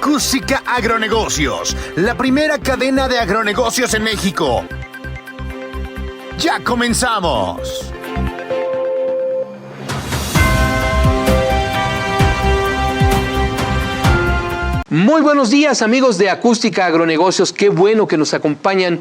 Acústica Agronegocios, la primera cadena de agronegocios en México. ¡Ya comenzamos! Muy buenos días, amigos de Acústica Agronegocios. Qué bueno que nos acompañan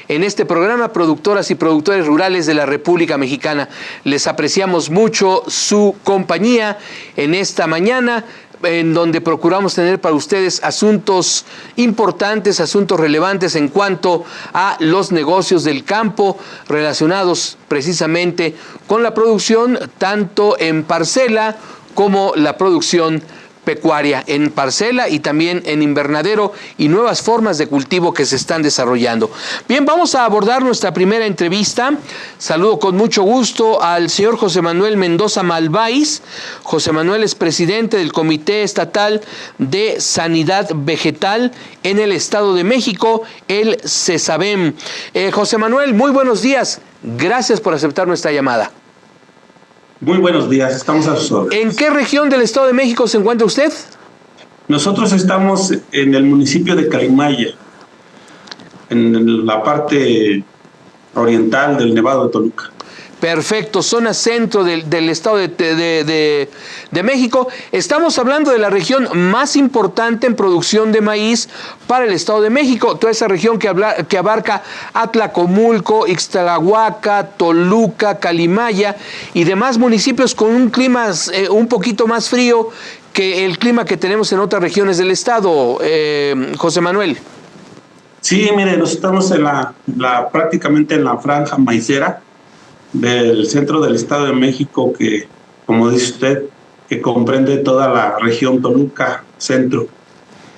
en este programa, productoras y productores rurales de la República Mexicana. Les apreciamos mucho su compañía en esta mañana, en donde procuramos tener para ustedes asuntos importantes, asuntos relevantes en cuanto a los negocios del campo relacionados precisamente con la producción, tanto en parcela como la producción pecuaria, en parcela y también en invernadero, y nuevas formas de cultivo que se están desarrollando. Bien, vamos a abordar nuestra primera entrevista. Saludo con mucho gusto al señor José Manuel Mendoza Malváis. José Manuel es presidente del Comité Estatal de Sanidad Vegetal en el Estado de México, el CESAVEM. José Manuel, muy buenos días. Gracias por aceptar nuestra llamada. Muy buenos días, estamos a sus órdenes. ¿En qué región del Estado de México se encuentra usted? Nosotros estamos en el municipio de Calimaya, en la parte oriental del Nevado de Toluca. Perfecto, zona centro del Estado de México. Estamos hablando de la región más importante en producción de maíz para el Estado de México. Toda esa región que abarca Atlacomulco, Ixtlahuaca, Toluca, Calimaya y demás municipios con un clima un poquito más frío que el clima que tenemos en otras regiones del Estado, José Manuel. Sí, mire, nosotros estamos prácticamente en la franja maicera del centro del Estado de México, que, como dice usted, que comprende toda la región Toluca Centro.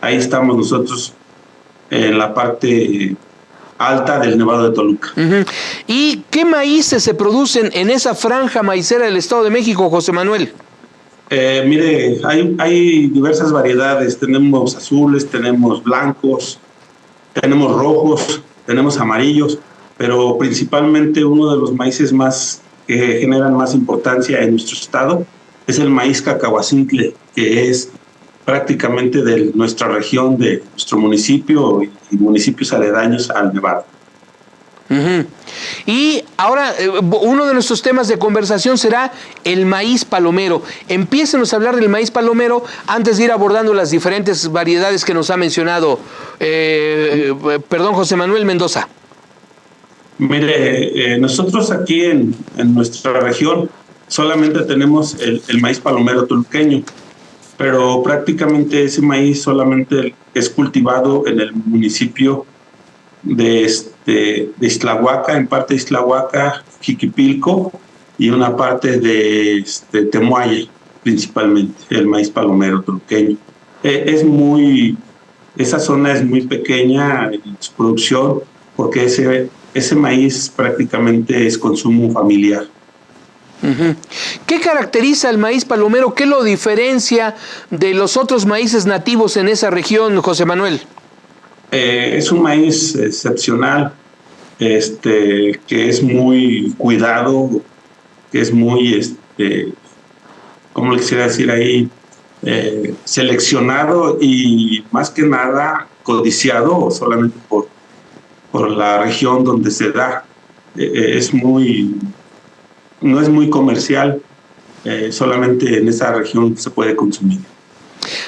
Ahí estamos nosotros en la parte alta del Nevado de Toluca. ¿Y qué maíces se producen en esa franja maicera del Estado de México, José Manuel? Mire, hay diversas variedades. Tenemos azules, tenemos blancos, tenemos rojos, tenemos amarillos, pero principalmente uno de los maíces que generan más importancia en nuestro estado es el maíz cacahuacintle, que es prácticamente de nuestra región, de nuestro municipio y municipios aledaños al Nevado. Y ahora uno de nuestros temas de conversación será el maíz palomero. Empiécenos a hablar del maíz palomero antes de ir abordando las diferentes variedades que nos ha mencionado, José Manuel Mendoza. Mire, nosotros aquí en nuestra región solamente tenemos el maíz palomero toluqueño, pero prácticamente ese maíz solamente es cultivado en el municipio de Ixtlahuaca, en parte de Ixtlahuaca, Jiquipilco y una parte de Temuaya, principalmente el maíz palomero toluqueño. Esa zona es muy pequeña en su producción porque ese maíz prácticamente es consumo familiar. ¿Qué caracteriza el maíz palomero? ¿Qué lo diferencia de los otros maíces nativos en esa región, José Manuel? Es un maíz excepcional, que es muy cuidado, que es muy, ¿cómo le quisiera decir ahí? Seleccionado y más que nada codiciado solamente por la región donde se da. No es muy comercial, solamente en esa región se puede consumir.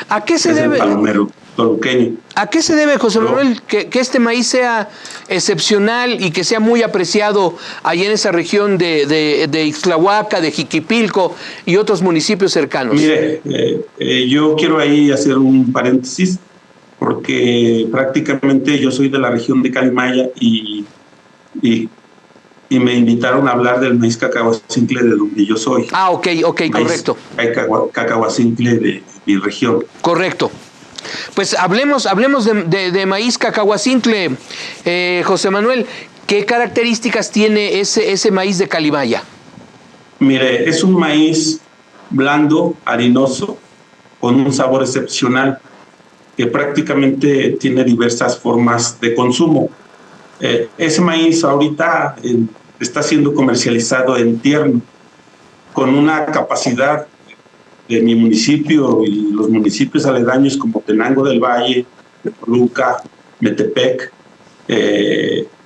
¿A qué se debe? El palomero toluqueño. ¿A qué se debe, José Manuel, que este maíz sea excepcional y que sea muy apreciado allí en esa región de Ixtlahuaca, de Jiquipilco y otros municipios cercanos? Mire, yo quiero ahí hacer un paréntesis, porque prácticamente yo soy de la región de Calimaya y me invitaron a hablar del maíz cacahuacintle de donde yo soy. Ah, ok, correcto. Hay cacahuacintle de mi región. Correcto. Pues hablemos de maíz cacahuacintle, José Manuel. ¿Qué características tiene ese maíz de Calimaya? Mire, es un maíz blando, harinoso, con un sabor excepcional, que prácticamente tiene diversas formas de consumo. Ese maíz ahorita está siendo comercializado en tierno, con una capacidad de mi municipio y los municipios aledaños como Tenango del Valle, Toluca, Metepec,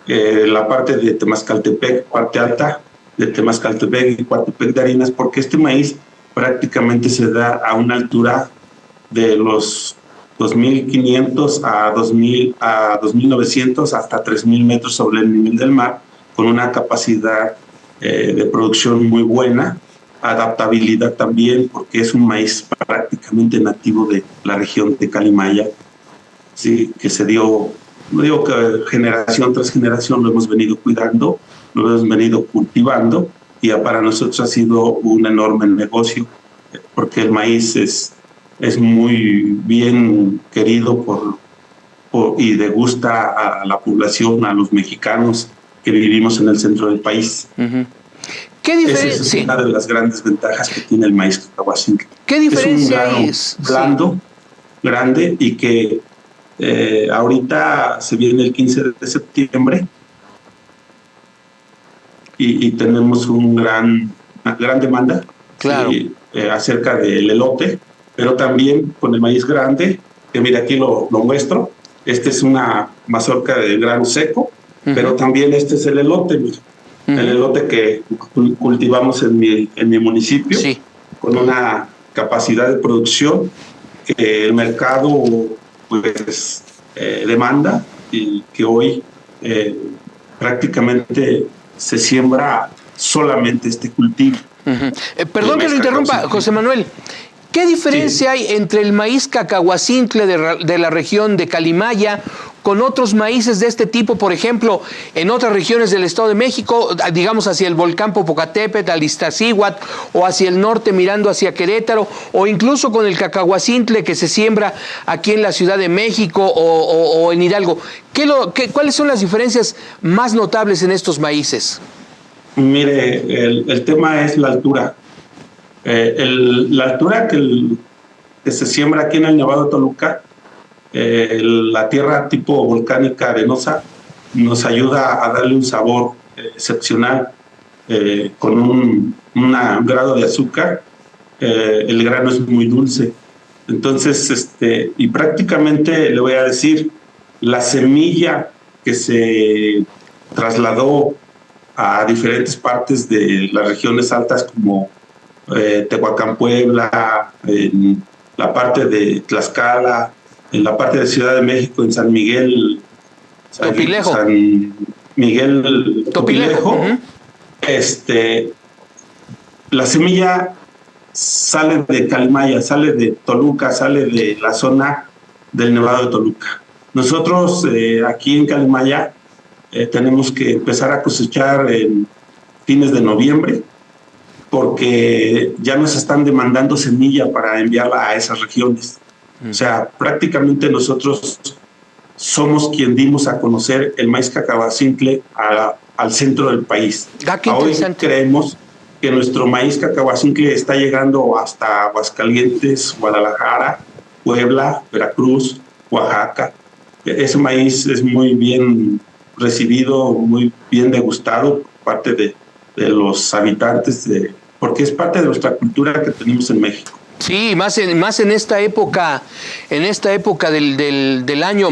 la parte de Temascaltepec, parte alta de Temascaltepec y Coatepec de Harinas, porque este maíz prácticamente se da a una altura de los 2.500 a 2.900 hasta 3.000 metros sobre el nivel del mar, con una capacidad de producción muy buena, adaptabilidad también, porque es un maíz prácticamente nativo de la región de Calimaya, sí, que se dio, no digo que generación tras generación lo hemos venido cuidando, lo hemos venido cultivando, y ya para nosotros ha sido un enorme negocio, porque el maíz es muy bien querido y le gusta a la población, a los mexicanos que vivimos en el centro del país. Uh-huh. ¿Qué diferencia? Esa es una de las grandes ventajas que tiene el maíz cacahuacintle. ¿Qué diferencia es un grano blando, grande, y que ahorita se viene el 15 de septiembre y tenemos una gran demanda, claro, sí, acerca del elote, pero también con el maíz grande, que mira aquí lo muestro. Este es una mazorca de grano seco, uh-huh, pero también este es el elote, mira. Uh-huh. El elote que cultivamos en mi municipio, sí, con una capacidad de producción que el mercado pues demanda, y que hoy prácticamente se siembra solamente este cultivo. Uh-huh. Perdón que lo interrumpa, José Manuel. ¿Qué diferencia hay entre el maíz cacahuacintle de la región de Calimaya con otros maíces de este tipo, por ejemplo, en otras regiones del Estado de México, digamos hacia el volcán Popocatépetl, al Iztaccíhuatl, o hacia el norte mirando hacia Querétaro, o incluso con el cacahuacintle que se siembra aquí en la Ciudad de México o en Hidalgo? ¿Cuáles son las diferencias más notables en estos maíces? Mire, el tema es la altura. La altura que se siembra aquí en el Nevado de Toluca, la tierra tipo volcánica arenosa, nos ayuda a darle un sabor excepcional, con un grado de azúcar. El grano es muy dulce. Entonces, y prácticamente le voy a decir, la semilla que se trasladó a diferentes partes de las regiones altas como Tehuacán, Puebla, en la parte de Tlaxcala, en la parte de Ciudad de México, en San Miguel Topilejo, uh-huh, la semilla sale de Calimaya, sale de Toluca, sale de la zona del Nevado de Toluca. Nosotros aquí en Calimaya tenemos que empezar a cosechar en fines de noviembre, porque ya nos están demandando semilla para enviarla a esas regiones. O sea, prácticamente nosotros somos quien dimos a conocer el maíz cacahuacintle al centro del país. Hoy creemos que nuestro maíz cacahuacintle está llegando hasta Aguascalientes, Guadalajara, Puebla, Veracruz, Oaxaca. Ese maíz es muy bien recibido, muy bien degustado por parte de los habitantes, porque es parte de nuestra cultura que tenemos en México. Sí, más en esta época del año.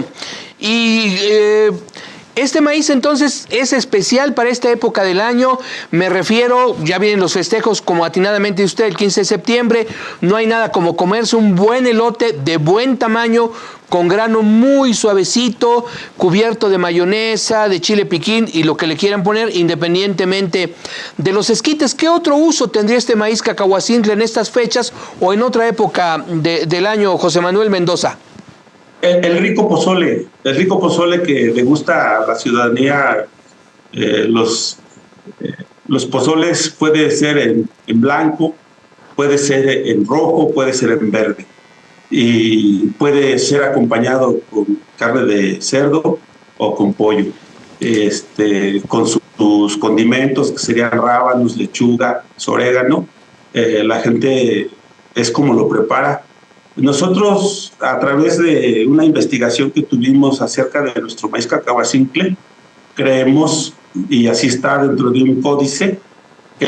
Y este maíz entonces es especial para esta época del año. Me refiero, ya vienen los festejos, como atinadamente usted, el 15 de septiembre. No hay nada como comerse un buen elote de buen tamaño, con grano muy suavecito, cubierto de mayonesa, de chile piquín y lo que le quieran poner, independientemente de los esquites. ¿Qué otro uso tendría este maíz cacahuacintle en estas fechas o en otra época del año, José Manuel Mendoza? El rico pozole que le gusta a la ciudadanía. Los pozoles puede ser en blanco, puede ser en rojo, puede ser en verde, y puede ser acompañado con carne de cerdo o con pollo, con sus condimentos, que serían rábanos, lechuga, orégano. La gente es como lo prepara. Nosotros, a través de una investigación que tuvimos acerca de nuestro maíz cacahuacintle, creemos, y así está dentro de un códice, que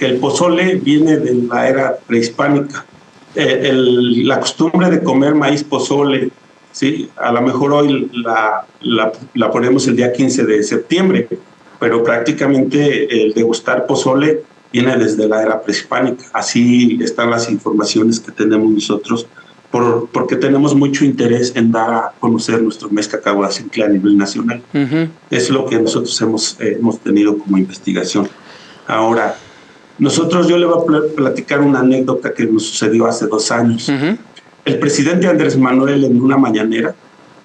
el pozole viene de la era prehispánica, la costumbre de comer maíz pozole, ¿sí? A lo mejor hoy la ponemos el día 15 de septiembre, pero prácticamente el degustar pozole viene desde la era prehispánica. Así están las informaciones que tenemos nosotros, porque tenemos mucho interés en dar a conocer nuestro maíz cacahuacintle a nivel nacional. Es lo que nosotros hemos tenido como investigación. Ahora, yo le voy a platicar una anécdota que nos sucedió hace 2 años. El presidente Andrés Manuel en una mañanera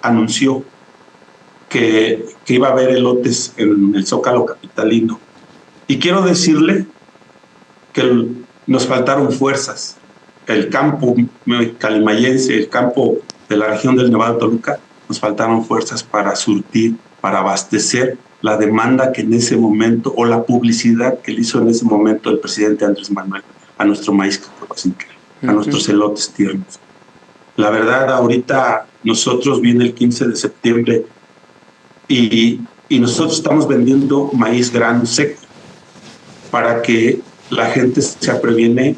anunció que iba a haber elotes en el Zócalo capitalino. Y quiero decirle que nos faltaron fuerzas. El campo calimayense, el campo de la región del Nevado de Toluca, nos faltaron fuerzas para surtir, para abastecer la demanda que en ese momento, o la publicidad que le hizo en ese momento el presidente Andrés Manuel a nuestro maíz cacahuacintle, a nuestros elotes tiernos. La verdad, ahorita nosotros viene el 15 de septiembre y nosotros estamos vendiendo maíz grano seco para que la gente se previene,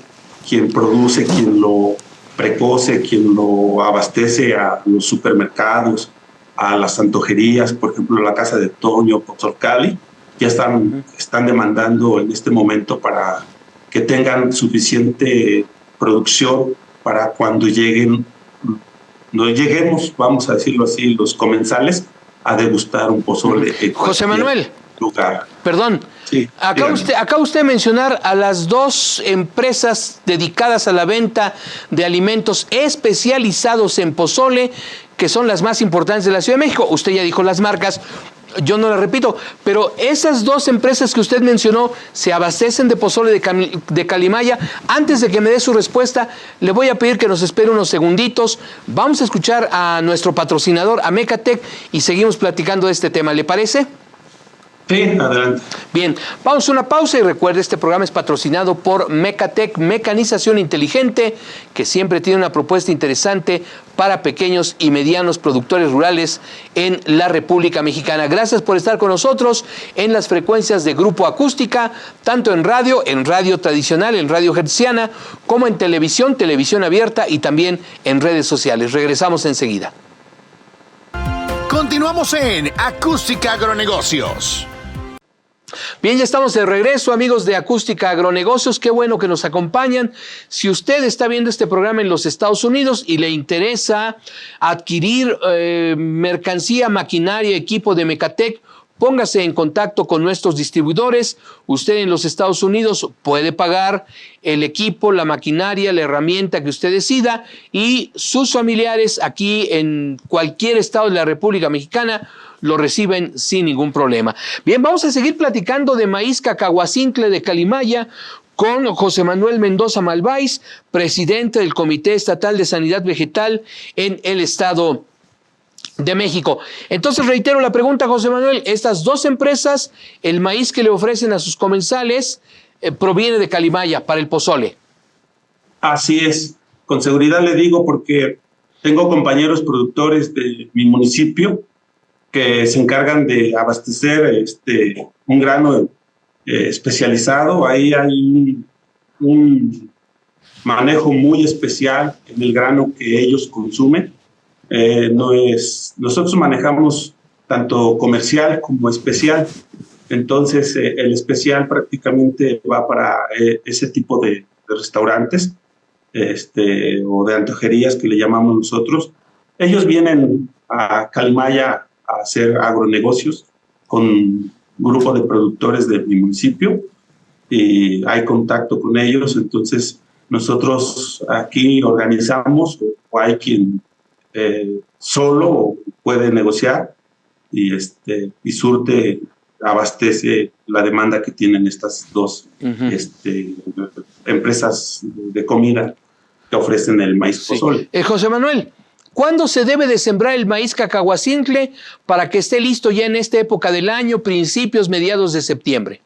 quien produce, quien lo precoce, quien lo abastece a los supermercados, a las antojerías, por ejemplo, la Casa de Toño, Pozolcali, ya están demandando en este momento para que tengan suficiente producción para cuando lleguemos, vamos a decirlo así, los comensales, a degustar un pozole. José Manuel, lugar. Perdón, sí, acaba usted de mencionar a las 2 empresas dedicadas a la venta de alimentos especializados en pozole, que son las más importantes de la Ciudad de México. Usted ya dijo las marcas, yo no las repito, pero esas 2 empresas que usted mencionó se abastecen de pozole de Calimaya. Antes de que me dé su respuesta, le voy a pedir que nos espere unos segunditos. Vamos a escuchar a nuestro patrocinador, a Mecatec, y seguimos platicando de este tema. ¿Le parece? Sí, adelante. Bien, vamos a una pausa y recuerde, este programa es patrocinado por Mecatec, mecanización inteligente, que siempre tiene una propuesta interesante para pequeños y medianos productores rurales en la República Mexicana. Gracias por estar con nosotros en las frecuencias de Grupo Acústica, tanto en radio tradicional, en radio hertziana, como en televisión abierta y también en redes sociales. Regresamos enseguida. Continuamos en Acústica Agronegocios. Bien, ya estamos de regreso, amigos de Acústica Agronegocios. Qué bueno que nos acompañan. Si usted está viendo este programa en los Estados Unidos y le interesa adquirir mercancía, maquinaria, equipo de Mecatec, póngase en contacto con nuestros distribuidores. Usted en los Estados Unidos puede pagar el equipo, la maquinaria, la herramienta que usted decida, y sus familiares aquí en cualquier estado de la República Mexicana lo reciben sin ningún problema. Bien, vamos a seguir platicando de maíz cacahuacintle de Calimaya con José Manuel Mendoza Malváis, presidente del Comité Estatal de Sanidad Vegetal en el Estado de México. Entonces reitero la pregunta, José Manuel, estas 2 empresas, el maíz que le ofrecen a sus comensales proviene de Calimaya para el pozole. Así es, con seguridad le digo, porque tengo compañeros productores de mi municipio que se encargan de abastecer un grano especializado. Ahí hay un manejo muy especial en el grano que ellos consumen. Nosotros manejamos tanto comercial como especial. Entonces el especial prácticamente va para ese tipo de restaurantes o de antojerías que le llamamos nosotros. Ellos vienen a Calimaya a hacer agronegocios con un grupo de productores de mi municipio y hay contacto con ellos. Entonces nosotros aquí organizamos, o hay quien solo puede negociar y abastece la demanda que tienen estas 2 empresas de comida que ofrecen el maíz pozole. José Manuel, ¿cuándo se debe de sembrar el maíz cacahuacintle para que esté listo ya en esta época del año, principios, mediados de septiembre?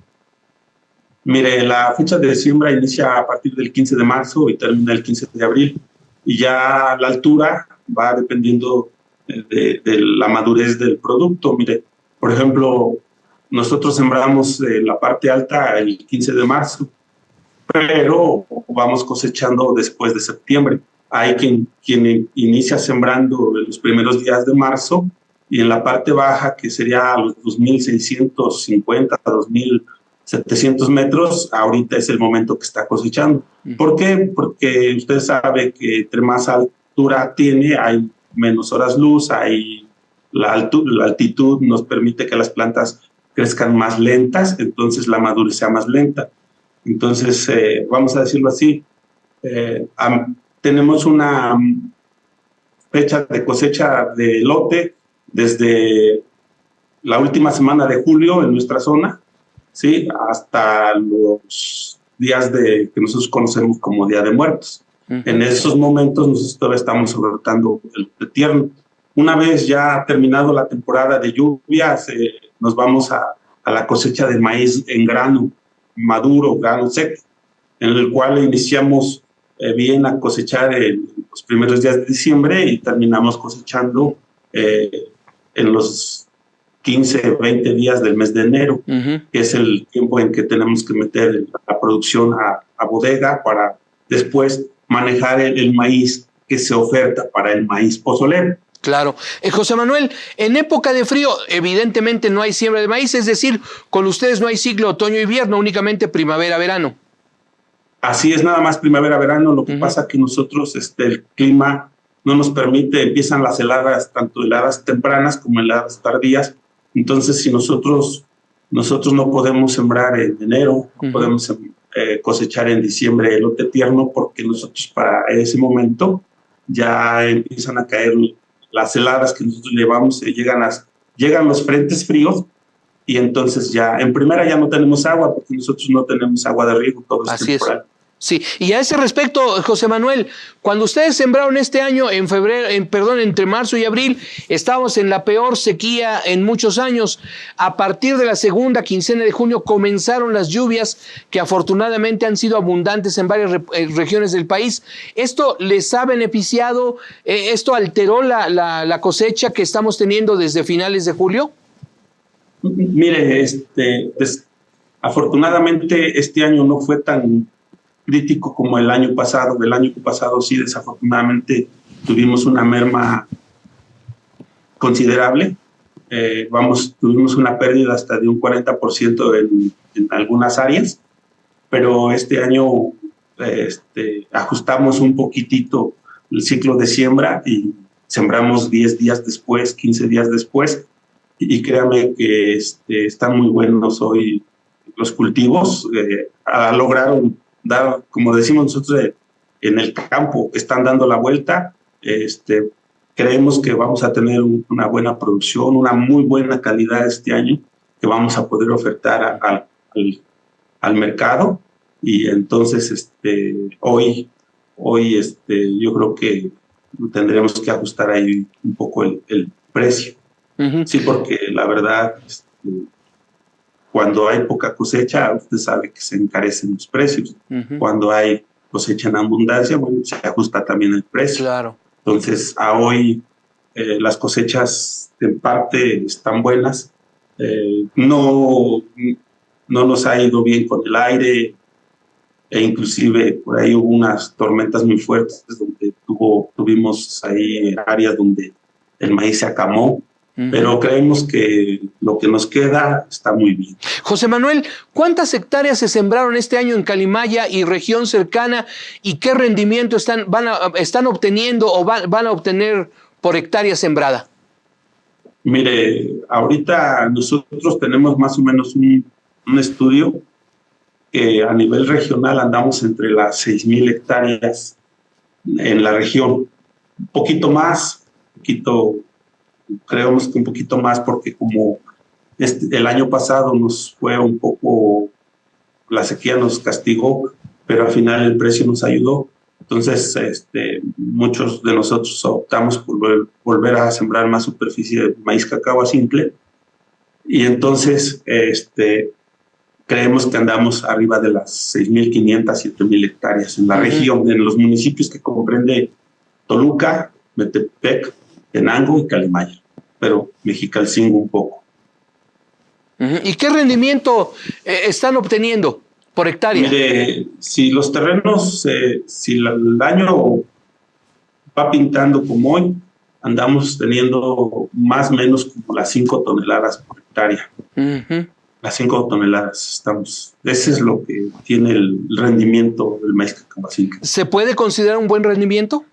Mire, la fecha de siembra inicia a partir del 15 de marzo y termina el 15 de abril. Y ya la altura va dependiendo de la madurez del producto. Mire, por ejemplo, nosotros sembramos la parte alta el 15 de marzo, pero vamos cosechando después de septiembre. Hay quien inicia sembrando en los primeros días de marzo, y en la parte baja, que sería a los 2.650, 2.700 metros, ahorita es el momento que está cosechando. ¿Por qué? Porque usted sabe que entre más altura tiene, hay menos horas luz, hay la altitud nos permite que las plantas crezcan más lentas, entonces la madurez sea más lenta. Entonces, vamos a decirlo así, tenemos una fecha de cosecha de elote desde la última semana de julio en nuestra zona, ¿sí? Hasta los días que nosotros conocemos como Día de Muertos. En esos momentos nosotros todavía estamos soltando el tierno. Una vez ya terminado la temporada de lluvias, nos vamos a la cosecha de maíz en grano, maduro, grano seco, en el cual iniciamos bien a cosechar en los primeros días de diciembre y terminamos cosechando en los 15, 20 días del mes de enero, que es el tiempo en que tenemos que meter la producción a bodega para después manejar el maíz que se oferta para el maíz pozolero. Claro. José Manuel, en época de frío, evidentemente no hay siembra de maíz, es decir, con ustedes no hay ciclo otoño-invierno, únicamente primavera-verano. Así es, nada más primavera-verano. Lo que pasa es que nosotros, el clima no nos permite, empiezan las heladas, tanto heladas tempranas como heladas tardías. Entonces, si nosotros no podemos sembrar en enero, no podemos cosechar en diciembre elote tierno, porque nosotros para ese momento ya empiezan a caer las heladas que nosotros llevamos, llegan los frentes fríos, y entonces ya en primera ya no tenemos agua, porque nosotros no tenemos agua de riego, todo es temporal. Sí, y a ese respecto, José Manuel, cuando ustedes sembraron este año, entre marzo y abril, estábamos en la peor sequía en muchos años. A partir de la segunda quincena de junio comenzaron las lluvias, que afortunadamente han sido abundantes en varias regiones del país. ¿Esto les ha beneficiado? ¿Esto alteró la cosecha que estamos teniendo desde finales de julio? Mire, afortunadamente este año no fue tan crítico como el año pasado. El año pasado sí, desafortunadamente, tuvimos una merma considerable. Tuvimos una pérdida hasta de un 40% en algunas áreas, pero este año ajustamos un poquitito el ciclo de siembra y sembramos 10 días después, 15 días después, y créame que están muy buenos hoy los cultivos. Lograron dar, como decimos nosotros en el campo, están dando la vuelta. Creemos que vamos a tener una buena producción, una muy buena calidad este año, que vamos a poder ofertar al mercado. Y entonces hoy yo creo que tendremos que ajustar ahí un poco el precio. Sí, porque la verdad, cuando hay poca cosecha, usted sabe que se encarecen los precios. Cuando hay cosecha en abundancia, bueno, se ajusta también el precio. Claro. Entonces, a hoy las cosechas en parte están buenas. No nos ha ido bien con el aire, e inclusive por ahí hubo unas tormentas muy fuertes donde tuvimos ahí áreas donde el maíz se acamó. Pero creemos que lo que nos queda está muy bien. José Manuel, ¿cuántas hectáreas se sembraron este año en Calimaya y región cercana, y qué rendimiento están obteniendo o van a obtener por hectárea sembrada? Mire, ahorita nosotros tenemos más o menos un estudio que a nivel regional andamos entre las 6,000 hectáreas en la región. Un poquito más, creemos que un poquito más, porque como el año pasado nos fue un poco, la sequía nos castigó, pero al final el precio nos ayudó. Entonces, muchos de nosotros optamos por volver a sembrar más superficie de maíz cacao simple, y entonces creemos que andamos arriba de las 6,500, 7,000 hectáreas en la región, en los municipios que comprende Toluca, Metepec, Tenango y Calimaya, pero Mexicalcingo un poco. ¿Y qué rendimiento están obteniendo? por hectárea. Mire, si los terrenos, si el año va pintando como hoy, andamos teniendo más o menos como las 5 toneladas por hectárea. Uh-huh. Las 5 toneladas estamos. Ese es lo que tiene el rendimiento del maíz Cacahuacincle. ¿Se puede considerar un buen rendimiento?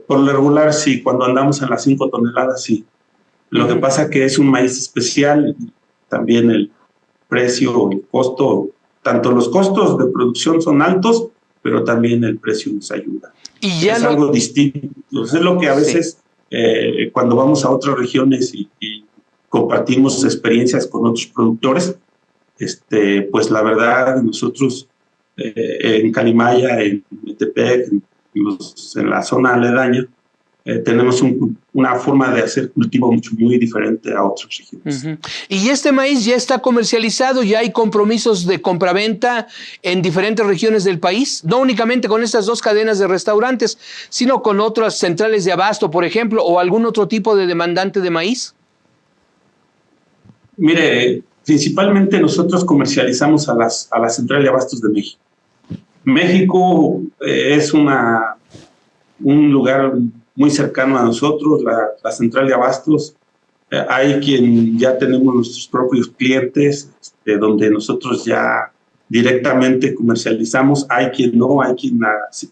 Por lo regular, sí. Cuando andamos en las 5 toneladas, sí. Lo que pasa que es un maíz especial y también el precio, el costo, tanto los costos de producción son altos, pero también el precio nos ayuda. Y ya es algo distinto. Es lo que a veces cuando vamos a otras regiones y compartimos experiencias con otros productores, pues la verdad nosotros en Calimaya, en Metepec, en la zona aledaña, tenemos una forma de hacer cultivo muy diferente a otras regiones. Uh-huh. ¿Y este maíz ya está comercializado? ¿Ya hay compromisos de compraventa en diferentes regiones del país? No únicamente con estas 2 cadenas de restaurantes, sino con otras centrales de abasto, por ejemplo, o algún otro tipo de demandante de maíz. Mire, principalmente nosotros comercializamos a la Central de Abastos de México. México es un lugar muy cercano a nosotros, la Central de Abastos. Hay quien ya tenemos nuestros propios clientes, donde nosotros ya directamente comercializamos. Hay quien no, hay quien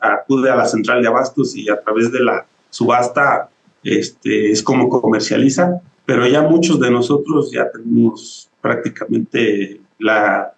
acude a la Central de Abastos y a través de la subasta es como comercializa. Pero ya muchos de nosotros ya tenemos prácticamente la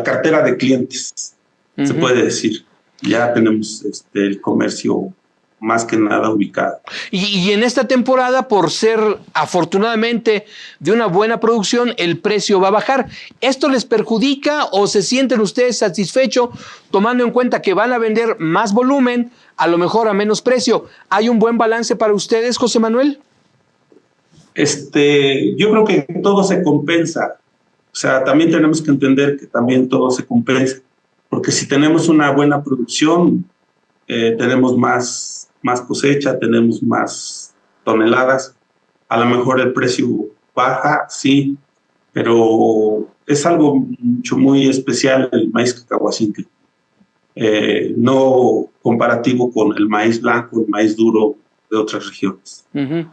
cartera de clientes, se puede decir. Ya tenemos el comercio más que nada ubicado. Y en esta temporada, por ser afortunadamente de una buena producción, el precio va a bajar. ¿Esto les perjudica o se sienten ustedes satisfechos tomando en cuenta que van a vender más volumen, a lo mejor a menos precio? ¿Hay un buen balance para ustedes, José Manuel? Yo creo que todo se compensa. O sea, también tenemos que entender que también todo se compensa. Porque si tenemos una buena producción, tenemos más cosecha, tenemos más toneladas. A lo mejor el precio baja, sí, pero es algo muy especial el maíz Cacahuacincle. No comparativo con el maíz blanco, el maíz duro de otras regiones. Uh-huh.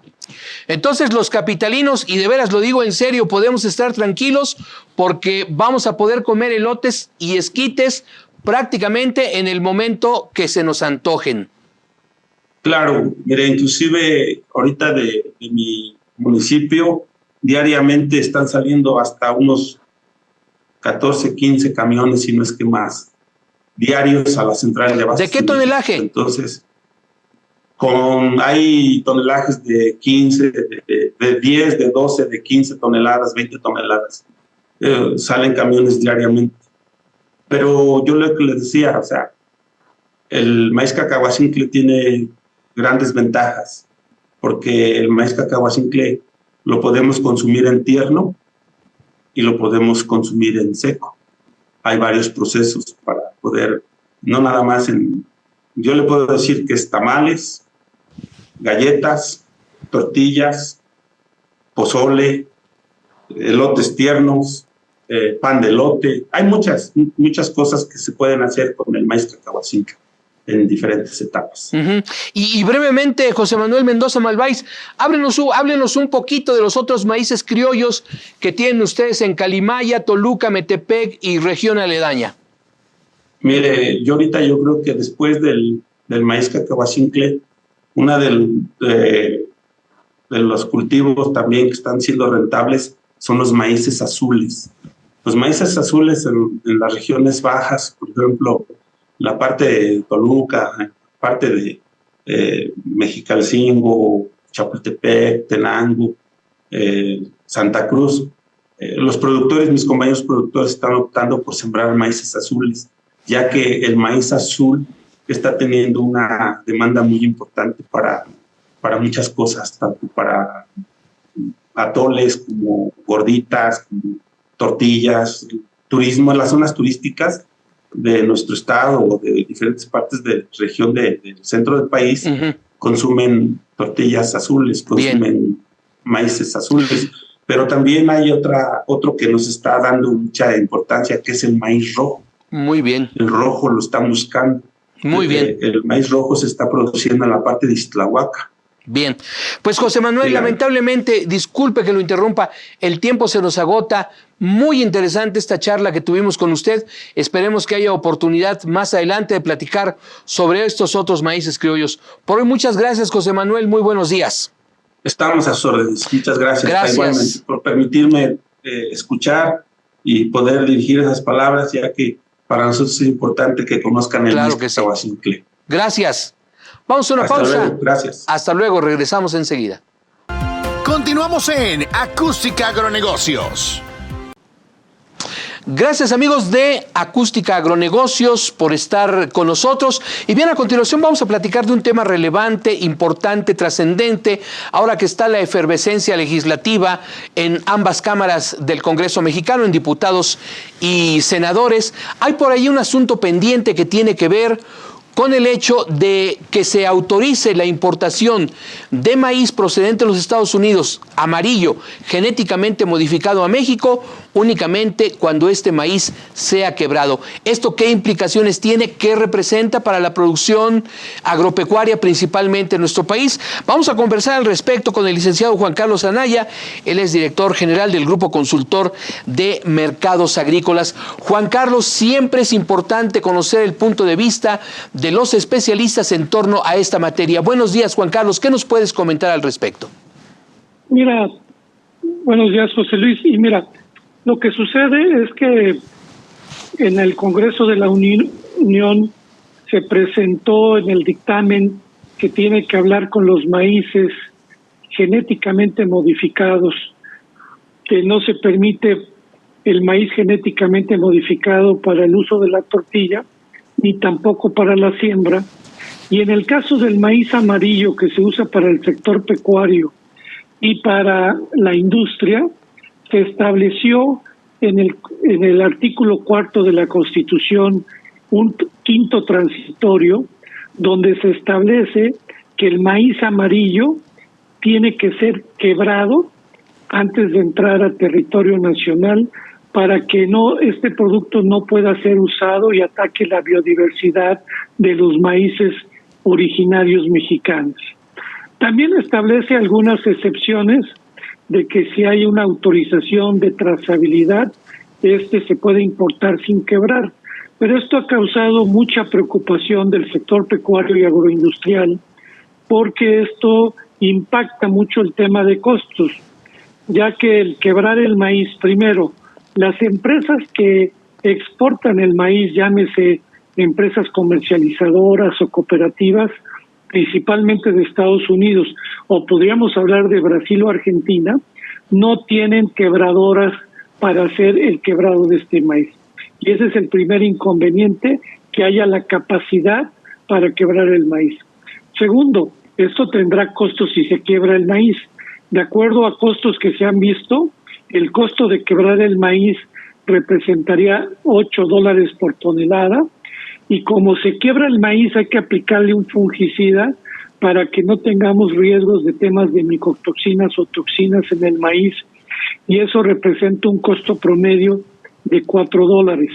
Entonces los capitalinos, y de veras lo digo en serio, podemos estar tranquilos porque vamos a poder comer elotes y esquites prácticamente en el momento que se nos antojen. Claro, mire, inclusive ahorita de mi municipio diariamente están saliendo hasta unos 14, 15 camiones, si no es que más, diarios a la central de abastos. ¿De qué tonelaje? Entonces, hay tonelajes de 15, de 10, de 12, de 15 toneladas, 20 toneladas. Salen camiones diariamente. Pero yo lo que les decía, o sea, el maíz Cacahuacincle tiene grandes ventajas, porque el maíz Cacahuacincle lo podemos consumir en tierno y lo podemos consumir en seco. Hay varios procesos para poder, no nada más yo le puedo decir que es tamales, galletas, tortillas, pozole, elotes tiernos, pan de elote. Hay muchas cosas que se pueden hacer con el maíz Cacahuacincle en diferentes etapas. Uh-huh. Y brevemente, José Manuel Mendoza Malváis, háblenos un poquito de los otros maíces criollos que tienen ustedes en Calimaya, Toluca, Metepec y región aledaña. Mire, yo creo que después del maíz Cacahuacincle, una de los cultivos también que están siendo rentables son los maíces azules. Los maíces azules en las regiones bajas, por ejemplo, la parte de Toluca, parte de Mexicalcingo, Chapultepec, Tenango, Santa Cruz, mis compañeros productores están optando por sembrar maíces azules, ya que el maíz azul está teniendo una demanda muy importante para muchas cosas, tanto para atoles como gorditas, como tortillas, turismo en las zonas turísticas de nuestro estado o de diferentes partes de la región del centro del país. Uh-huh. Consumen tortillas azules, consumen maíces azules. Pero también hay otro que nos está dando mucha importancia, que es el maíz rojo. Muy bien. El rojo lo están buscando. Muy bien. El maíz rojo se está produciendo en la parte de Ixtlahuaca. Bien, pues José Manuel, lamentablemente, disculpe que lo interrumpa, el tiempo se nos agota. Muy interesante esta charla que tuvimos con usted. Esperemos que haya oportunidad más adelante de platicar sobre estos otros maíces criollos. Por hoy, muchas gracias, José Manuel. Muy buenos días. Estamos a sus órdenes. Muchas gracias. Gracias. Igualmente, por permitirme escuchar y poder dirigir esas palabras, ya que para nosotros es importante que conozcan el maíz Tahuacincle. Gracias. Vamos a una pausa. Luego, gracias. Hasta luego, regresamos enseguida. Continuamos en Acústica Agronegocios. Gracias, amigos de Acústica Agronegocios, por estar con nosotros. Y bien, a continuación vamos a platicar de un tema relevante, importante, trascendente, ahora que está la efervescencia legislativa en ambas cámaras del Congreso mexicano, en diputados y senadores. Hay por ahí un asunto pendiente que tiene que ver con el hecho de que se autorice la importación de maíz procedente de los Estados Unidos, amarillo, genéticamente modificado a México, únicamente cuando este maíz sea quebrado. ¿Esto qué implicaciones tiene? ¿Qué representa para la producción agropecuaria, principalmente en nuestro país? Vamos a conversar al respecto con el licenciado Juan Carlos Anaya. Él es director general del Grupo Consultor de Mercados Agrícolas. Juan Carlos, siempre es importante conocer el punto de vista de los especialistas en torno a esta materia. Buenos días, Juan Carlos. ¿Qué nos puedes comentar al respecto? Mira, buenos días, José Luis. Y mira, lo que sucede es que en el Congreso de la Unión se presentó en el dictamen que tiene que hablar con los maíces genéticamente modificados, que no se permite el maíz genéticamente modificado para el uso de la tortilla, ni tampoco para la siembra. Y en el caso del maíz amarillo, que se usa para el sector pecuario y para la industria, se estableció en el artículo 4 de la Constitución un quinto transitorio, donde se establece que el maíz amarillo tiene que ser quebrado antes de entrar a territorio nacional, para que este producto no pueda ser usado y ataque la biodiversidad de los maíces originarios mexicanos. También establece algunas excepciones de que si hay una autorización de trazabilidad, se puede importar sin quebrar. Pero esto ha causado mucha preocupación del sector pecuario y agroindustrial, porque esto impacta mucho el tema de costos, ya que el quebrar el maíz, primero, las empresas que exportan el maíz, llámese empresas comercializadoras o cooperativas, principalmente de Estados Unidos, o podríamos hablar de Brasil o Argentina, no tienen quebradoras para hacer el quebrado de este maíz. Y ese es el primer inconveniente, que haya la capacidad para quebrar el maíz. Segundo, esto tendrá costos si se quiebra el maíz. De acuerdo a costos que se han visto, el costo de quebrar el maíz representaría $8 por tonelada, y como se quiebra el maíz hay que aplicarle un fungicida para que no tengamos riesgos de temas de micotoxinas o toxinas en el maíz, y eso representa un costo promedio de $4.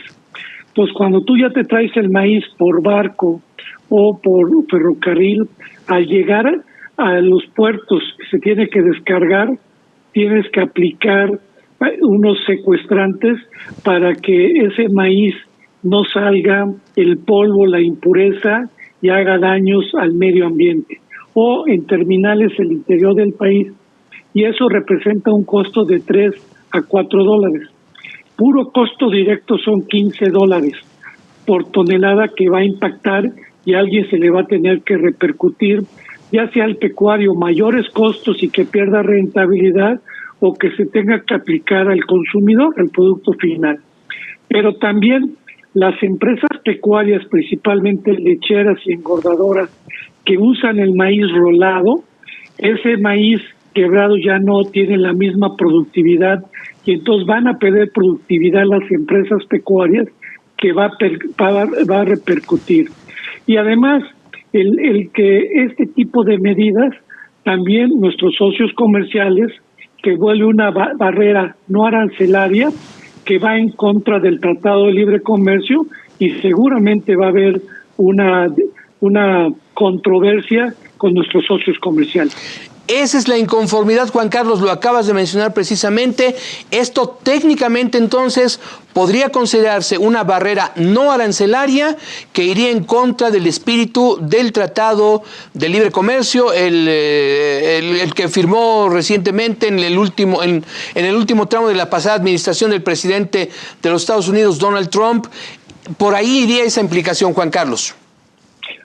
Pues cuando tú ya te traes el maíz por barco o por ferrocarril, al llegar a los puertos que se tiene que descargar, tienes que aplicar unos secuestrantes para que ese maíz no salga el polvo, la impureza, y haga daños al medio ambiente, o en terminales del interior del país, y eso representa un costo de $3 a $4. Puro costo directo son $15 por tonelada, que va a impactar y a alguien se le va a tener que repercutir, ya sea al pecuario mayores costos y que pierda rentabilidad, o que se tenga que aplicar al consumidor, al producto final. Pero también las empresas pecuarias, principalmente lecheras y engordadoras, que usan el maíz rolado, ese maíz quebrado ya no tiene la misma productividad, y entonces van a perder productividad las empresas pecuarias, que va a repercutir. Y además, el que este tipo de medidas, también nuestros socios comerciales que vuelve una barrera no arancelaria que va en contra del Tratado de Libre Comercio, y seguramente va a haber una controversia con nuestros socios comerciales. Esa es la inconformidad, Juan Carlos, lo acabas de mencionar precisamente. Esto técnicamente entonces podría considerarse una barrera no arancelaria que iría en contra del espíritu del Tratado de Libre Comercio, el que firmó recientemente en el último tramo de la pasada administración del presidente de los Estados Unidos, Donald Trump. Por ahí iría esa implicación, Juan Carlos.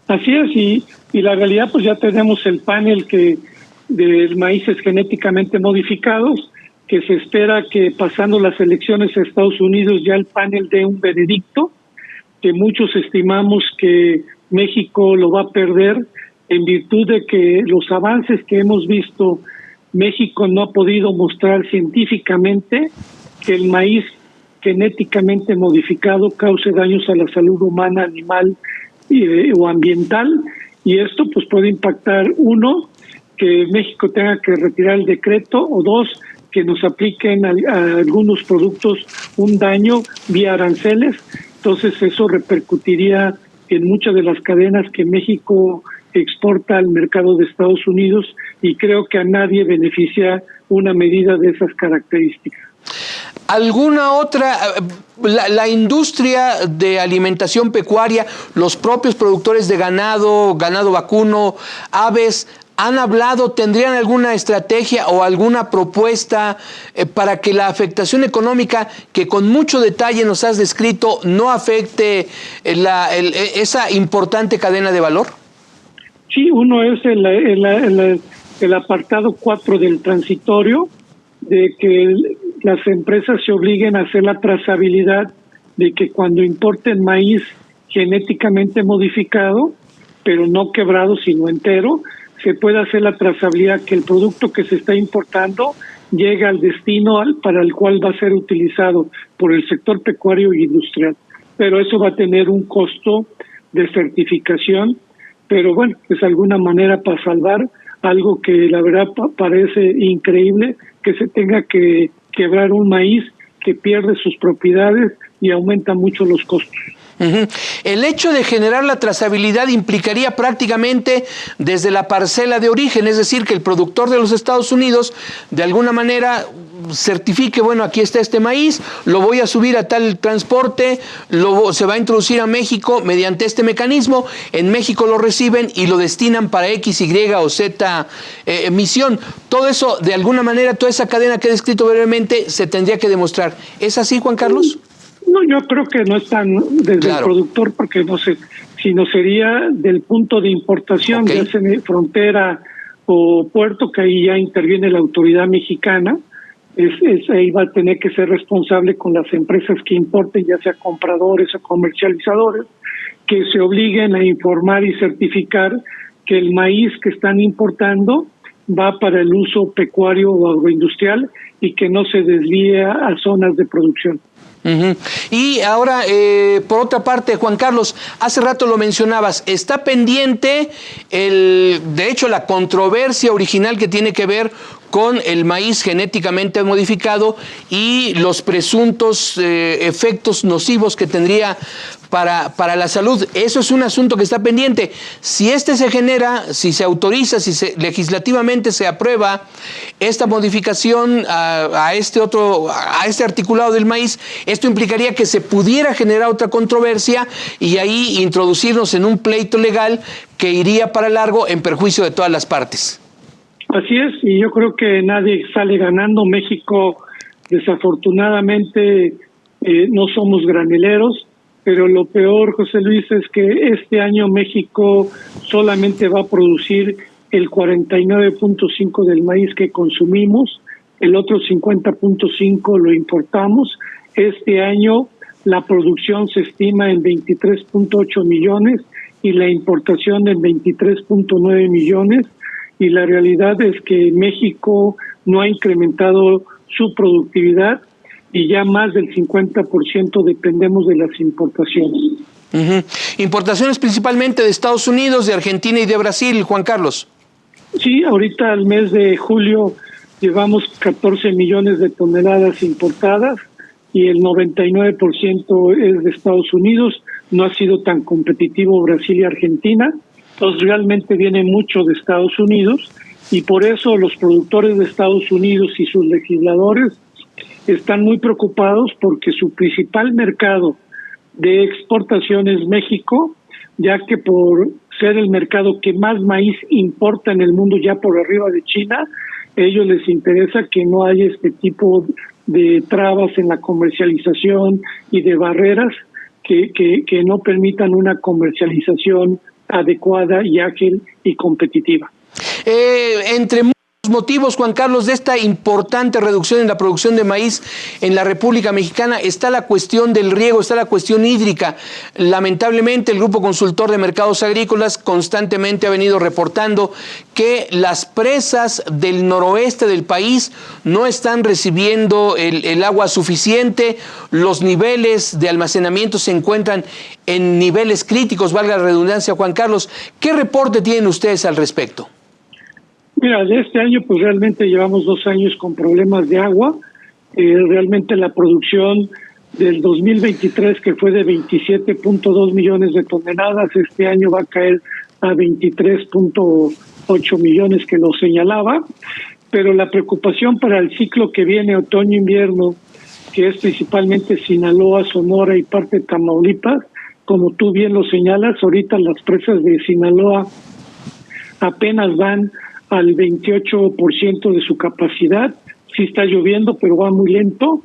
Así es, y la realidad, pues ya tenemos el panel de maíces genéticamente modificados, que se espera que pasando las elecciones a Estados Unidos ya el panel dé un veredicto, que muchos estimamos que México lo va a perder en virtud de que los avances que hemos visto, México no ha podido mostrar científicamente que el maíz genéticamente modificado cause daños a la salud humana, animal o ambiental, y esto pues puede impactar, uno, que México tenga que retirar el decreto, o dos, que nos apliquen a algunos productos un daño vía aranceles. Entonces eso repercutiría en muchas de las cadenas que México exporta al mercado de Estados Unidos, y creo que a nadie beneficia una medida de esas características. ¿Alguna otra? La industria de alimentación pecuaria, los propios productores de ganado vacuno, aves, ¿han hablado, tendrían alguna estrategia o alguna propuesta para que la afectación económica, que con mucho detalle nos has descrito, no afecte esa importante cadena de valor? Sí, uno es el apartado 4 del transitorio, de que las empresas se obliguen a hacer la trazabilidad de que cuando importen maíz genéticamente modificado, pero no quebrado sino entero, se puede hacer la trazabilidad que el producto que se está importando llega al destino para el cual va a ser utilizado por el sector pecuario y industrial. Pero eso va a tener un costo de certificación, pero bueno, es alguna manera para salvar algo que la verdad parece increíble, que se tenga que quebrar un maíz que pierde sus propiedades y aumenta mucho los costos. Uh-huh. El hecho de generar la trazabilidad implicaría prácticamente desde la parcela de origen, es decir, que el productor de los Estados Unidos de alguna manera certifique, bueno, aquí está este maíz, lo voy a subir a tal transporte, se va a introducir a México mediante este mecanismo, en México lo reciben y lo destinan para X, Y o Z misión. Todo eso, de alguna manera, toda esa cadena que he descrito brevemente, se tendría que demostrar. ¿Es así, Juan Carlos? No, yo creo que no es tan desde el productor, porque no sé, sino sería del punto de importación, okay, ya sea en frontera o puerto, que ahí ya interviene la autoridad mexicana. Ahí va a tener que ser responsable con las empresas que importen, ya sea compradores o comercializadores, que se obliguen a informar y certificar que el maíz que están importando va para el uso pecuario o agroindustrial y que no se desvíe a zonas de producción. Uh-huh. Y ahora, por otra parte, Juan Carlos, hace rato lo mencionabas, está pendiente, de hecho, la controversia original que tiene que ver con el maíz genéticamente modificado y los presuntos efectos nocivos que tendría para la salud. Eso es un asunto que está pendiente. Si se genera, si se autoriza, legislativamente se aprueba esta modificación a este articulado del maíz, esto implicaría que se pudiera generar otra controversia y ahí introducirnos en un pleito legal que iría para largo en perjuicio de todas las partes. Así es, y yo creo que nadie sale ganando. México, desafortunadamente, no somos graneleros, pero lo peor, José Luis, es que este año México solamente va a producir el 49.5% del maíz que consumimos, el otro 50.5% lo importamos. Este año la producción se estima en 23.8 millones y la importación en 23.9 millones. Y la realidad es que México no ha incrementado su productividad y ya más del 50% dependemos de las importaciones. Uh-huh. Importaciones principalmente de Estados Unidos, de Argentina y de Brasil, Juan Carlos. Sí, ahorita al mes de julio llevamos 14 millones de toneladas importadas y el 99% es de Estados Unidos. No ha sido tan competitivo Brasil y Argentina, entonces realmente viene mucho de Estados Unidos, y por eso los productores de Estados Unidos y sus legisladores están muy preocupados porque su principal mercado de exportación es México, ya que por ser el mercado que más maíz importa en el mundo, ya por arriba de China, a ellos les interesa que no haya este tipo de trabas en la comercialización y de barreras que no permitan una comercialización adecuada y ágil y competitiva. Entre muchos motivos, Juan Carlos, de esta importante reducción en la producción de maíz en la República Mexicana está la cuestión del riego, está la cuestión hídrica. Lamentablemente, el Grupo Consultor de Mercados Agrícolas constantemente ha venido reportando que las presas del noroeste del país no están recibiendo el agua suficiente, los niveles de almacenamiento se encuentran en niveles críticos, valga la redundancia. Juan Carlos, ¿qué reporte tienen ustedes al respecto? Mira, de este año pues realmente llevamos 2 años con problemas de agua. Realmente la producción del 2023, que fue de 27.2 millones de toneladas, este año va a caer a 23.8 millones, que lo señalaba. Pero la preocupación para el ciclo que viene, otoño-invierno, que es principalmente Sinaloa, Sonora y parte de Tamaulipas, como tú bien lo señalas, ahorita las presas de Sinaloa apenas van al 28% de su capacidad. Sí está lloviendo, pero va muy lento.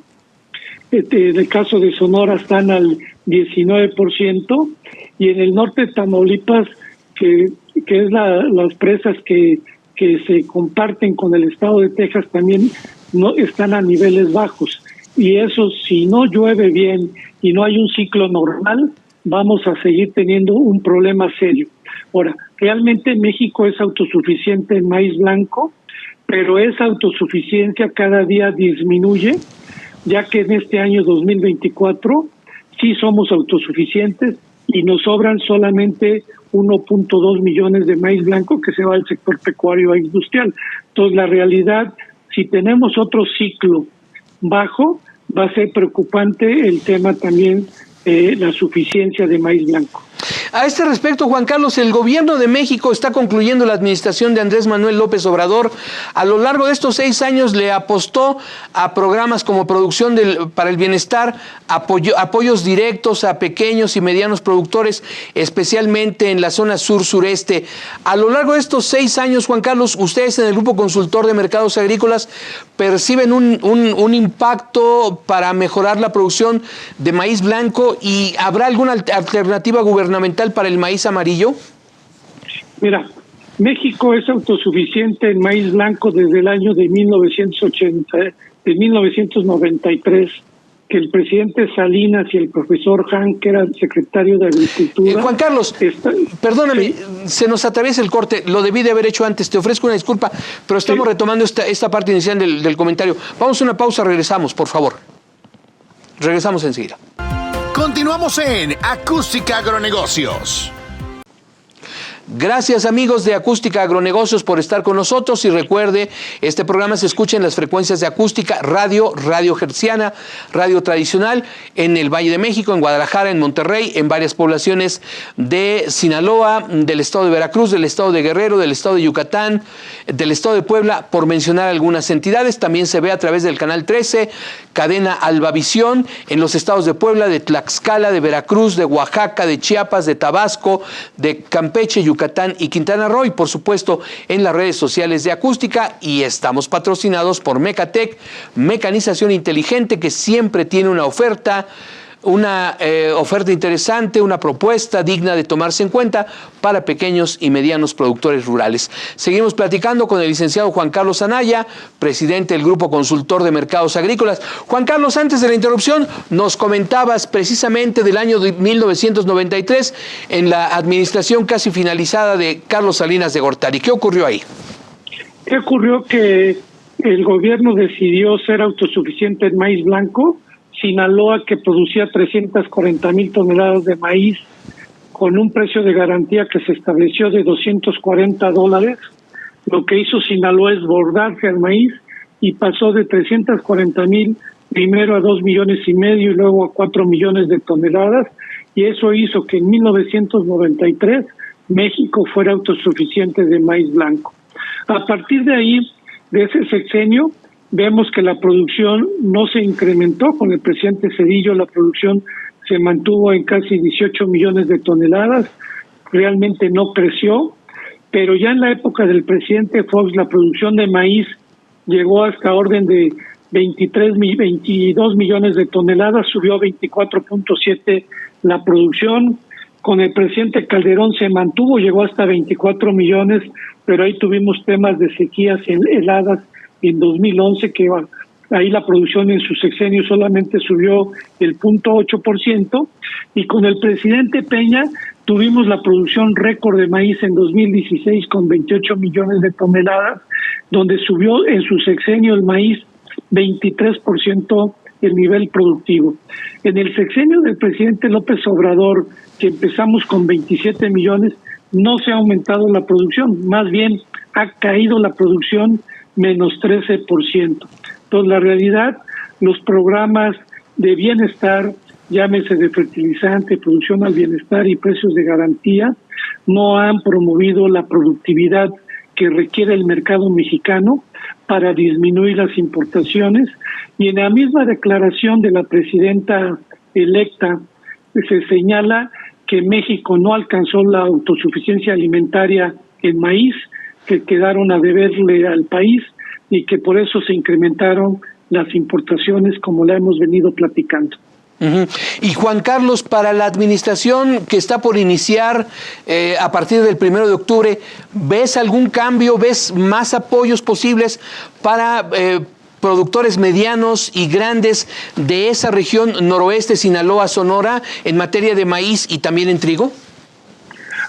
En el caso de Sonora están al 19%, y en el norte de Tamaulipas, que es las presas que se comparten con el estado de Texas, también no están a niveles bajos. Y eso, si no llueve bien y no hay un ciclo normal, vamos a seguir teniendo un problema serio. Ahora, realmente México es autosuficiente en maíz blanco, pero esa autosuficiencia cada día disminuye, ya que en este año 2024 sí somos autosuficientes y nos sobran solamente 1.2 millones de maíz blanco que se va al sector pecuario e industrial. Entonces, la realidad, si tenemos otro ciclo bajo, va a ser preocupante el tema también, la suficiencia de maíz blanco. A este respecto, Juan Carlos, el gobierno de México está concluyendo la administración de Andrés Manuel López Obrador. A lo largo de estos 6 años le apostó a programas como Producción para el Bienestar, apoyos directos a pequeños y medianos productores, especialmente en la zona sur-sureste. A lo largo de estos 6 años, Juan Carlos, ustedes en el Grupo Consultor de Mercados Agrícolas perciben un impacto para mejorar la producción de maíz blanco, ¿y habrá alguna alternativa gubernamental para el maíz amarillo? Mira, México es autosuficiente en maíz blanco desde el año de 1993, que el presidente Salinas y el profesor Han, que era el secretario de Agricultura... Juan Carlos, perdóname, ¿sí? Se nos atraviesa el corte, lo debí de haber hecho antes, te ofrezco una disculpa, pero estamos retomando esta parte inicial del comentario. Vamos a una pausa, regresamos, por favor. Regresamos enseguida. Continuamos en Acústica Agronegocios. Gracias, amigos de Acústica Agronegocios, por estar con nosotros, y recuerde, este programa se escucha en las frecuencias de Acústica, Radio Hertziana, radio tradicional, en el Valle de México, en Guadalajara, en Monterrey, en varias poblaciones de Sinaloa, del estado de Veracruz, del estado de Guerrero, del estado de Yucatán, del estado de Puebla, por mencionar algunas entidades. También se ve a través del Canal 13, cadena Albavisión, en los estados de Puebla, de Tlaxcala, de Veracruz, de Oaxaca, de Chiapas, de Tabasco, de Campeche, Yucatán y Quintana Roo, y por supuesto en las redes sociales de Acústica, y estamos patrocinados por Mecatec, mecanización inteligente, que siempre tiene una oferta interesante, una propuesta digna de tomarse en cuenta para pequeños y medianos productores rurales. Seguimos platicando con el licenciado Juan Carlos Anaya, presidente del Grupo Consultor de Mercados Agrícolas. Juan Carlos, antes de la interrupción, nos comentabas precisamente del año 1993 en la administración casi finalizada de Carlos Salinas de Gortari. ¿Qué ocurrió ahí? ¿Qué ocurrió? Que el gobierno decidió ser autosuficiente en maíz blanco. Sinaloa, que producía 340,000 toneladas de maíz con un precio de garantía que se estableció de $240, lo que hizo Sinaloa es bordarse al maíz y pasó de 340,000 primero a 2,5 millones y luego a 4 millones de toneladas, y eso hizo que en 1993 México fuera autosuficiente de maíz blanco. A partir de ahí, de ese sexenio, vemos que la producción no se incrementó. Con el presidente Zedillo la producción se mantuvo en casi 18 millones de toneladas, realmente no creció, pero ya en la época del presidente Fox la producción de maíz llegó hasta orden de 22 millones de toneladas, subió a 24.7 la producción. Con el presidente Calderón se mantuvo, llegó hasta 24 millones, pero ahí tuvimos temas de sequías heladas en 2011, que ahí la producción en su sexenio solamente subió el 0.8%, y con el presidente Peña tuvimos la producción récord de maíz en 2016 con 28 millones de toneladas, donde subió en su sexenio el maíz 23% el nivel productivo. En el sexenio del presidente López Obrador, que empezamos con 27 millones, no se ha aumentado la producción, más bien ha caído la producción menos 13%. Entonces, la realidad, los programas de bienestar, llámese de fertilizante, producción al bienestar y precios de garantía, no han promovido la productividad que requiere el mercado mexicano para disminuir las importaciones. Y en la misma declaración de la presidenta electa se señala que México no alcanzó la autosuficiencia alimentaria en maíz, que quedaron a deberle al país y que por eso se incrementaron las importaciones, como la hemos venido platicando. Y Juan Carlos, para la administración que está por iniciar a partir del 1 de octubre, ¿ves algún cambio? ¿Ves más apoyos posibles para productores medianos y grandes de esa región noroeste, Sinaloa, Sonora, en materia de maíz y también en trigo?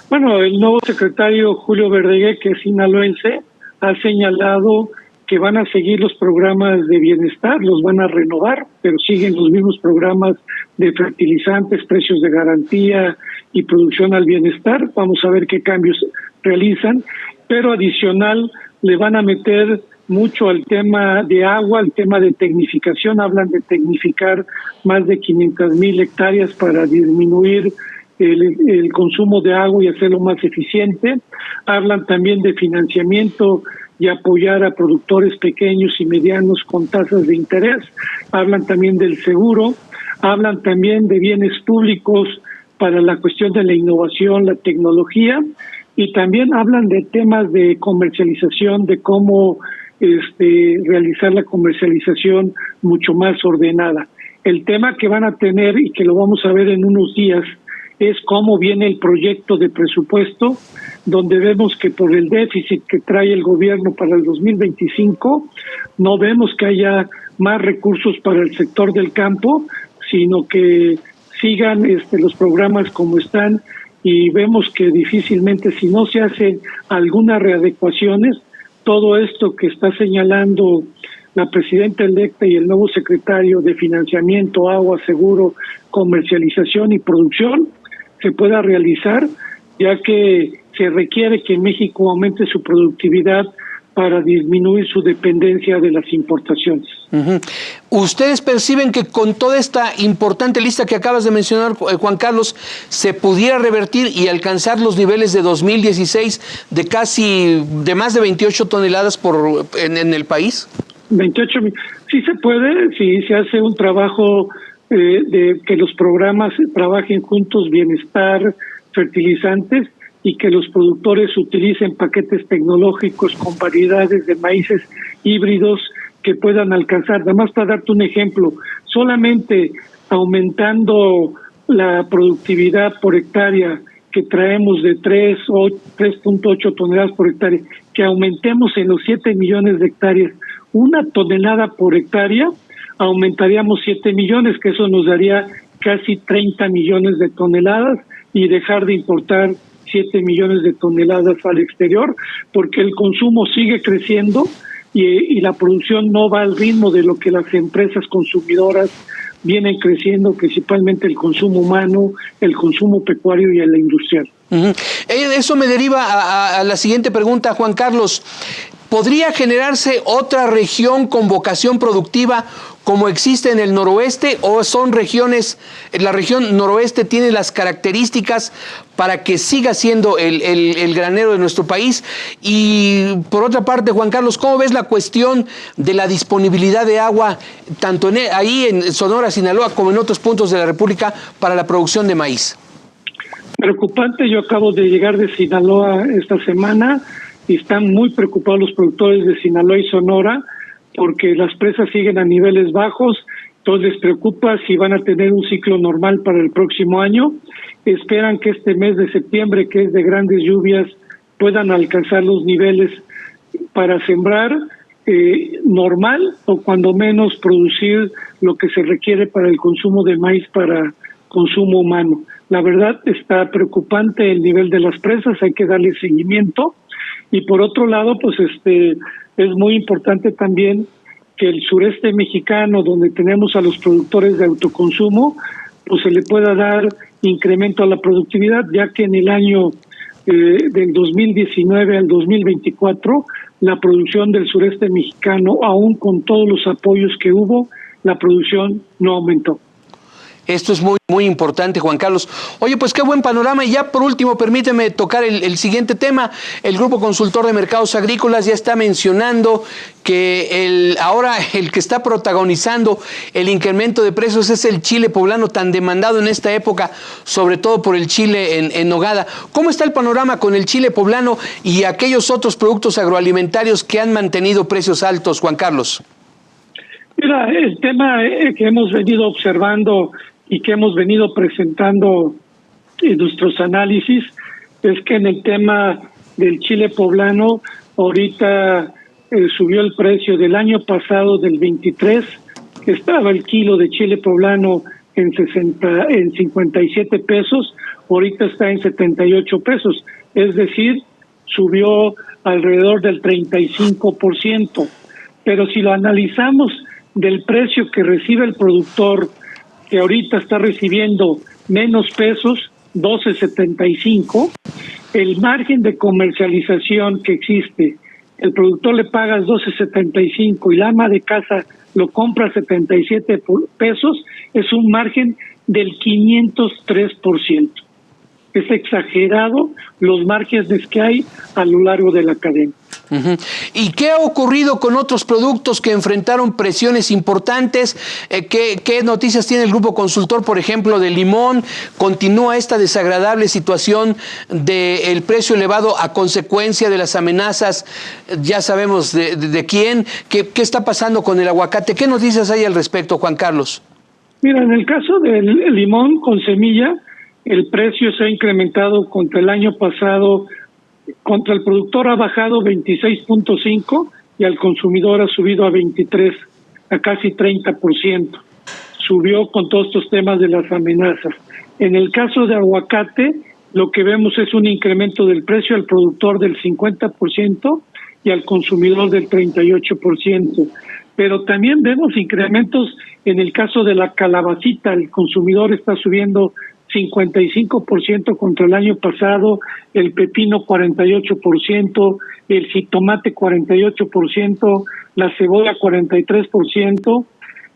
Bueno, el nuevo secretario Julio Verdeguer, que es sinaloense, ha señalado que van a seguir los programas de bienestar, los van a renovar, pero siguen los mismos programas de fertilizantes, precios de garantía y producción al bienestar. Vamos a ver qué cambios realizan, pero adicional le van a meter mucho al tema de agua, al tema de tecnificación. Hablan de tecnificar más de 500,000 hectáreas para disminuir el consumo de agua y hacerlo más eficiente. Hablan también de financiamiento y apoyar a productores pequeños y medianos con tasas de interés. Hablan también del seguro, hablan también de bienes públicos para la cuestión de la innovación, la tecnología, y también hablan de temas de comercialización, de cómo realizar la comercialización mucho más ordenada. El tema que van a tener y que lo vamos a ver en unos días es cómo viene el proyecto de presupuesto, donde vemos que por el déficit que trae el gobierno para el 2025, no vemos que haya más recursos para el sector del campo, sino que sigan los programas como están, y vemos que difícilmente, si no se hacen algunas readecuaciones, todo esto que está señalando la presidenta electa y el nuevo secretario de Financiamiento, Agua, Seguro, Comercialización y Producción se pueda realizar, ya que se requiere que México aumente su productividad para disminuir su dependencia de las importaciones. ¿Ustedes perciben que con toda esta importante lista que acabas de mencionar, Juan Carlos, se pudiera revertir y alcanzar los niveles de 2016 de más de 28 toneladas en el país? 28, sí se puede, si se hace un trabajo de que los programas trabajen juntos, bienestar, fertilizantes, y que los productores utilicen paquetes tecnológicos con variedades de maíces híbridos que puedan alcanzar. Además, para darte un ejemplo, solamente aumentando la productividad por hectárea que traemos de 3.8 toneladas por hectárea, que aumentemos en los 7 millones de hectáreas 1 tonelada por hectárea, aumentaríamos 7 millones, que eso nos daría casi 30 millones de toneladas, y dejar de importar 7 millones de toneladas al exterior, porque el consumo sigue creciendo y la producción no va al ritmo de lo que las empresas consumidoras vienen creciendo, principalmente el consumo humano, el consumo pecuario y el industrial. Eso me deriva a la siguiente pregunta, Juan Carlos. ¿Podría generarse otra región con vocación productiva como existe en el noroeste, o son regiones, la región noroeste tiene las características para que siga siendo el granero de nuestro país? Y por otra parte, Juan Carlos, ¿cómo ves la cuestión de la disponibilidad de agua, tanto ahí en Sonora, Sinaloa, como en otros puntos de la República, para la producción de maíz? Preocupante. Yo acabo de llegar de Sinaloa esta semana y están muy preocupados los productores de Sinaloa y Sonora porque las presas siguen a niveles bajos. Entonces les preocupa si van a tener un ciclo normal para el próximo año. Esperan que este mes de septiembre, que es de grandes lluvias, puedan alcanzar los niveles para sembrar normal, o cuando menos producir lo que se requiere para el consumo de maíz para consumo humano. La verdad está preocupante el nivel de las presas, hay que darle seguimiento. Y por otro lado, pues es muy importante también que el sureste mexicano, donde tenemos a los productores de autoconsumo, pues se le pueda dar incremento a la productividad, ya que en el año del 2019 al 2024, la producción del sureste mexicano, aún con todos los apoyos que hubo, la producción no aumentó. Esto es muy, muy importante, Juan Carlos. Oye, pues qué buen panorama. Y ya por último, permíteme tocar el siguiente tema. El Grupo Consultor de Mercados Agrícolas ya está mencionando que ahora el que está protagonizando el incremento de precios es el chile poblano, tan demandado en esta época, sobre todo por el chile en nogada. ¿Cómo está el panorama con el chile poblano y aquellos otros productos agroalimentarios que han mantenido precios altos, Juan Carlos? Mira, el tema que hemos venido observando y que hemos venido presentando en nuestros análisis es que en el tema del chile poblano ahorita subió el precio del año pasado, del 23, que estaba el kilo de chile poblano en 57 pesos, ahorita está en 78 pesos, es decir, subió alrededor del 35%. Pero si lo analizamos del precio que recibe el productor, que ahorita está recibiendo menos pesos, 12.75, el margen de comercialización que existe, el productor le paga 12.75 y la ama de casa lo compra a 77 pesos, es un margen del 503%. Es exagerado los márgenes que hay a lo largo de la cadena. Uh-huh. ¿Y qué ha ocurrido con otros productos que enfrentaron presiones importantes? ¿Qué noticias tiene el Grupo Consultor, por ejemplo, del limón? ¿Continúa esta desagradable situación del precio elevado a consecuencia de las amenazas? Ya sabemos de quién. ¿Qué está pasando con el aguacate? ¿Qué noticias hay al respecto, Juan Carlos? Mira, en el caso del limón con semilla, el precio se ha incrementado contra el año pasado. Contra el productor ha bajado 26.5 y al consumidor ha subido a 23, a casi 30%. Subió con todos estos temas de las amenazas. En el caso de aguacate, lo que vemos es un incremento del precio al productor del 50% y al consumidor del 38%. Pero también vemos incrementos en el caso de la calabacita. El consumidor está subiendo 55% contra el año pasado, el pepino 48%, el jitomate 48%, la cebolla 43%,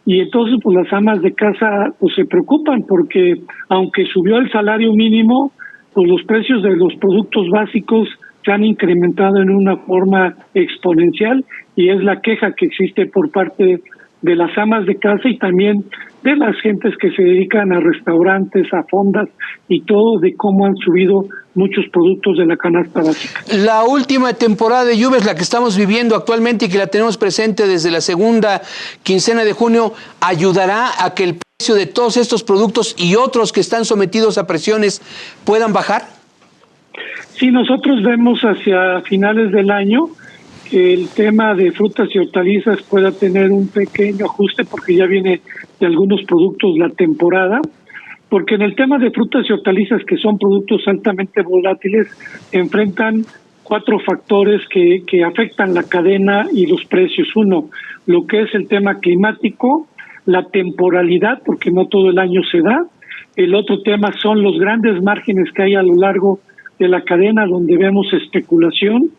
y entonces pues las amas de casa pues se preocupan porque aunque subió el salario mínimo, pues los precios de los productos básicos se han incrementado en una forma exponencial, y es la queja que existe por parte de las amas de casa y también de las gentes que se dedican a restaurantes, a fondas y todo, de cómo han subido muchos productos de la canasta básica. La última temporada de lluvias, la que estamos viviendo actualmente y que la tenemos presente desde la segunda quincena de junio, ¿ayudará a que el precio de todos estos productos y otros que están sometidos a presiones puedan bajar? Sí, nosotros vemos hacia finales del año que el tema de frutas y hortalizas pueda tener un pequeño ajuste porque ya viene de algunos productos la temporada, porque en el tema de frutas y hortalizas, que son productos altamente volátiles, enfrentan 4 factores que afectan la cadena y los precios. Uno, lo que es el tema climático, la temporalidad, porque no todo el año se da. El otro tema son los grandes márgenes que hay a lo largo de la cadena donde vemos especulación.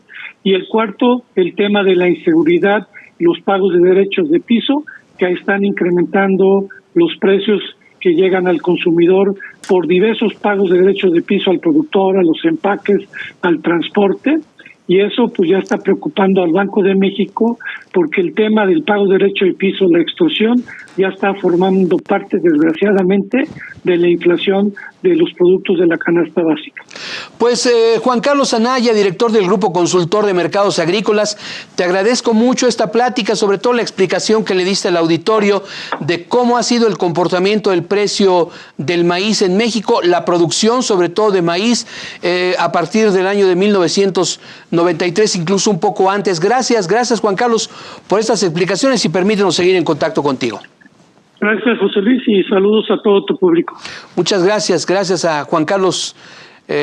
Y el cuarto, el tema de la inseguridad, los pagos de derechos de piso, que están incrementando los precios que llegan al consumidor por diversos pagos de derechos de piso al productor, a los empaques, al transporte. Y eso pues ya está preocupando al Banco de México, porque el tema del pago de derecho de piso, la extorsión, ya está formando parte, desgraciadamente, de la inflación de los productos de la canasta básica. Pues Juan Carlos Anaya, director del Grupo Consultor de Mercados Agrícolas, te agradezco mucho esta plática, sobre todo la explicación que le diste al auditorio de cómo ha sido el comportamiento del precio del maíz en México, la producción sobre todo de maíz a partir del año de 1993, incluso un poco antes. Gracias Juan Carlos por estas explicaciones y permítenos seguir en contacto contigo. Gracias, José Luis, y saludos a todo tu público. Muchas gracias a Juan Carlos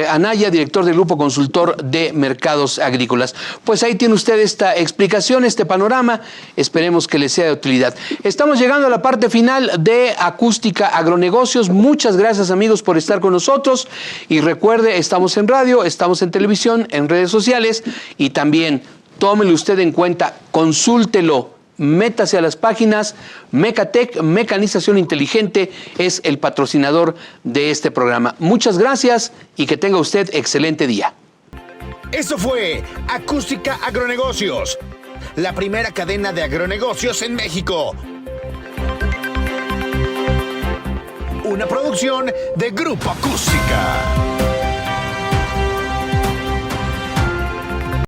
Anaya, director del Grupo Consultor de Mercados Agrícolas. Pues ahí tiene usted esta explicación, este panorama, esperemos que le sea de utilidad. Estamos llegando a la parte final de Acústica Agronegocios. Muchas gracias, amigos, por estar con nosotros, y recuerde, estamos en radio, estamos en televisión, en redes sociales, y también tómelo usted en cuenta, consúltelo. Métase a las páginas. Mecatec, Mecanización Inteligente, es el patrocinador de este programa. Muchas gracias y que tenga usted excelente día. Eso fue Acústica Agronegocios, la primera cadena de agronegocios en México. Una producción de Grupo Acústica.